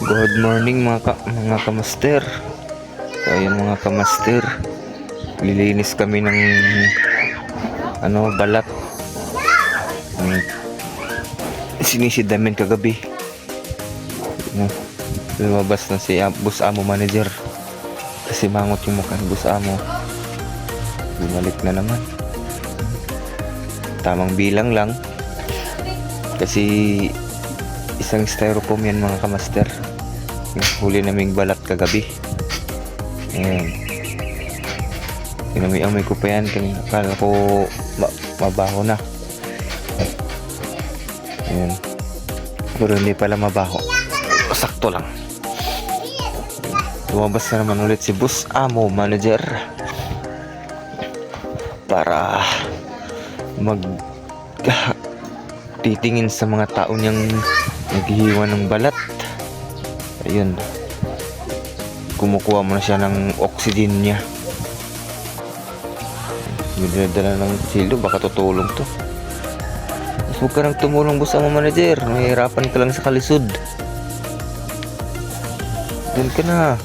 Good morning mga kamaster. So ayun mga kamaster, lilinis kami ng balat. Yung sinisid namin kagabi. Lumabas na si Boss Amo manager. Kasi mangot yung mukha ni Boss Amo. Bumalik na naman. Tamang bilang lang. Kasi isang styrofoam yan mga kamaster. Yung huli naming balat kagabi. Ayan. Pinami-amay ko pa yan. Akala ko mabaho na. Ayan. Pero hindi pala mabaho. Sakto lang. Lumabas na naman ulit si Boss Amo manager. Para titingin sa mga tao niyang naghihiwa ng balat. Ayun, kumukuha mo na siya ng oxygen niya. Dinadala ng silo, baka tutulong to. Mas huwag ka nang tumulong Boss Amo manager, mahirapan ka lang sa kalisod. Doon ka na.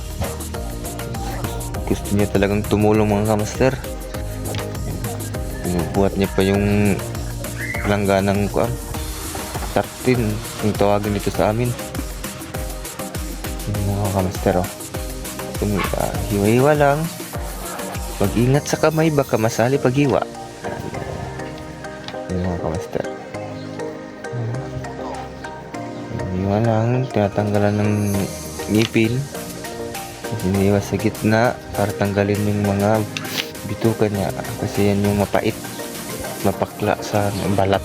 Gusto niya talagang tumulong mga kamaster. Buhat niya pa yung langganang tartin, yung tawagin dito sa amin. Yung mga kamaster, hiwa-hiwa lang. Mag-ingat sa kamay, baka masali pag-hiwa. Yung mga kamaster, hiwa lang, tinatanggalan ng ngipin. Hiniwa sa gitna para tanggalin yung mga bituka niya. Kasi yan yung mapait, mapakla sa balat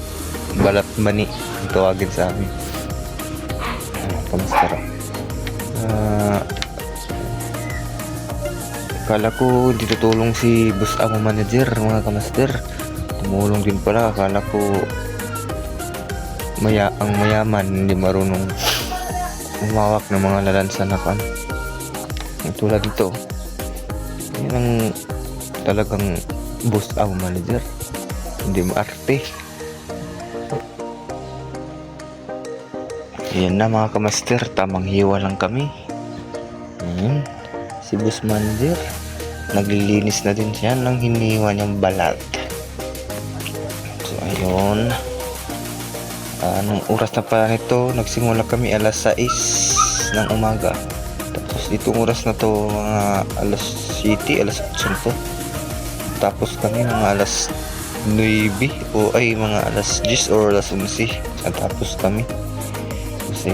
mani, yung tawagin sa amin. Kamaster, akala ko di tutulong si Boss Amo manager mga kamaster. Tumulong din pala. Akala ko ang mayaman hindi marunong umawak ng mga lalansan. Tulad dito, yan ang talagang Boss Amo manager, hindi maarte. Yan na mga kamaster, tamang hiwa lang kami. Si Boss manager naglilinis na din siya ng hiniwa niyang balat. So ayun, anong oras na pala nito? Nagsimula kami alas 6 ng umaga. Tapos itong oras na to mga alas 7, alas 8 to. Tapos kami mga alas 9 o ay mga alas 10 or alas 11. Tapos kami kasi